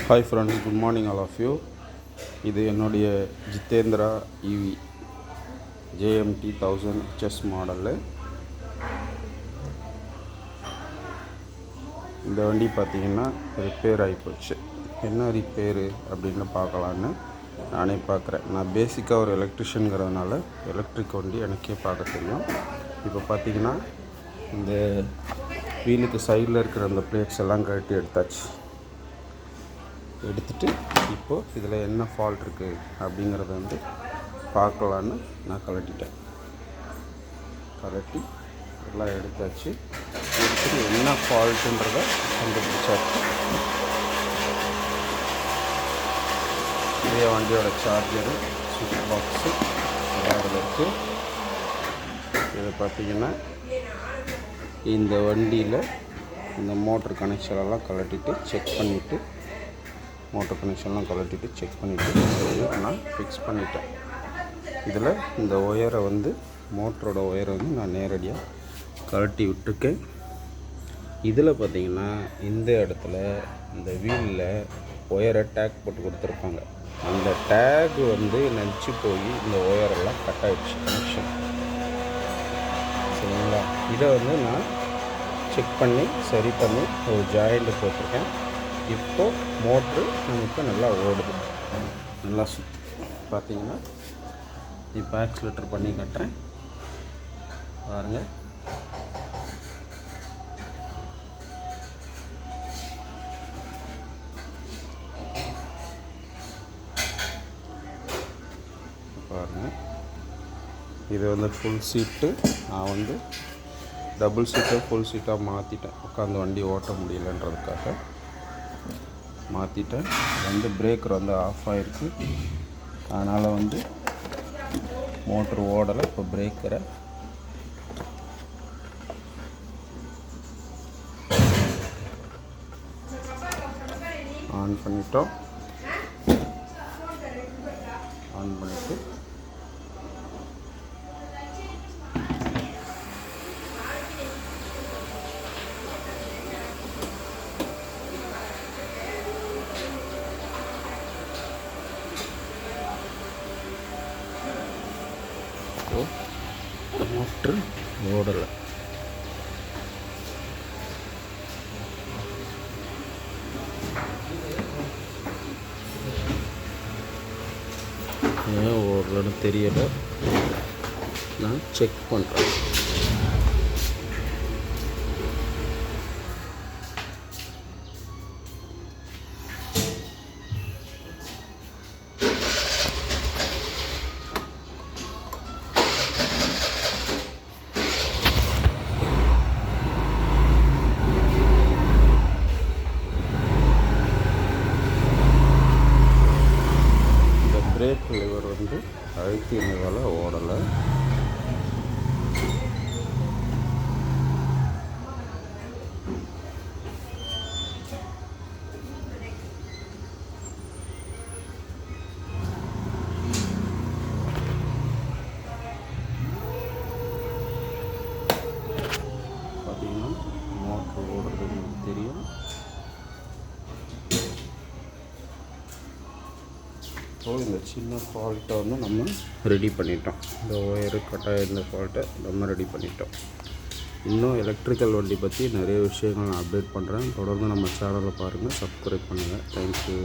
Hi friends, good morning all of you. இது என்னுடைய Jitendra EV JMT 1000 HS model. இந்த வண்டி பார்த்திங்கன்னா ரிப்பேர் ஆகிப்போச்சு. என்ன ரிப்பேரு அப்படின்னு பார்க்கலான்னு நானே பார்க்குறேன். நான் பேசிக்காக ஒரு எலக்ட்ரிஷியனுங்கிறதுனால எலக்ட்ரிக் வண்டி எனக்கே பார்க்க தெரியும். இப்போ பார்த்திங்கன்னா இந்த வீலுக்கு சைடில் இருக்கிற அந்த பிளேட்ஸ் எல்லாம் கழட்டி எடுத்துட்டு இப்போது இதில் என்ன ஃபால்ட் இருக்குது அப்படிங்கிறத வந்து பார்க்கலான்னு நான் கழட்டி எல்லாம் எடுத்துட்டு என்ன ஃபால்ட்டுன்றதை கண்டுபிடிச்சாச்சு. இதே வண்டியோட சார்ஜரு, சுவிட்ச் பாக்ஸு எல்லாம் அதில் இருக்குது. இதை பார்த்திங்கன்னா இந்த வண்டியில் இந்த மோட்ரு கனெக்ஷனெல்லாம் கழட்டிட்டு செக் பண்ணிவிட்டு நான் ஃபிக்ஸ் பண்ணிட்டேன். இதில் இந்த ஒயரை வந்து மோட்டரோட ஒயரை வந்து நான் நேரடியாக கழட்டி விட்டுருக்கேன். இதில் பார்த்திங்கன்னா இந்த இடத்துல இந்த வீலில் ஒயரை டேக் போட்டு கொடுத்துருப்பாங்க. அந்த டேக் வந்து நச்சு போய் இந்த ஒயரெல்லாம் கட் ஆகிடுச்சு கனெக்ஷன். சரிங்களா? இதை வந்து நான் செக் பண்ணி சரி பண்ணி ஒரு ஜாயிண்ட் போட்டிருக்கேன். இப்போது மோட்ரு நமக்கு நல்லா ஓடுது, நல்லா சுற்றி. பார்த்தீங்கன்னா இப்போ ஆக்சிலேட்டர் பண்ணி கட்டுறேன் பாருங்கள். பாருங்கள், இது வந்து ஃபுல் சீட்டு. நான் வந்து டபுள் சீட்டை ஃபுல் சீட்டாக மாற்றிட்டேன். உட்காந்து வண்டி ஓட்ட முடியலன்றதுக்காக மாற்றிட்டேன். வந்து பிரேக்கர் வந்து ஆஃப் ஆகிருக்கு, அதனால் வந்து மோட்ரு ஓடலை. இப்போ பிரேக்கரை ஆன் பண்ணிட்டோம். ஆன் பண்ணிவிட்டு மோட்ரு ஓடலை. ஏன் ஓடலன்னு தெரியலை, நான் செக் பண்ணுறேன். பிரேக் லிவர் வந்து அழுத்தினதால் ஓடலை. பார்த்தீங்கன்னா மோட்ரு ஓடுறது உங்களுக்கு தெரியும். ஸோ இந்த சின்ன ஃபால்ட்டை வந்து நம்ம ரெடி பண்ணிட்டோம். இந்த ஒயரு கட்டாய இந்த ஃபால்ட்டை நம்ம ரெடி பண்ணிட்டோம். இன்னும் எலக்ட்ரிக்கல் வண்டி பற்றி நிறைய விஷயங்கள் நான் அப்டேட் பண்ணுறேன். தொடர்ந்து நம்ம சேனலை பாருங்கள், சப்ஸ்கிரைப் பண்ணுங்கள். தேங்க்யூ.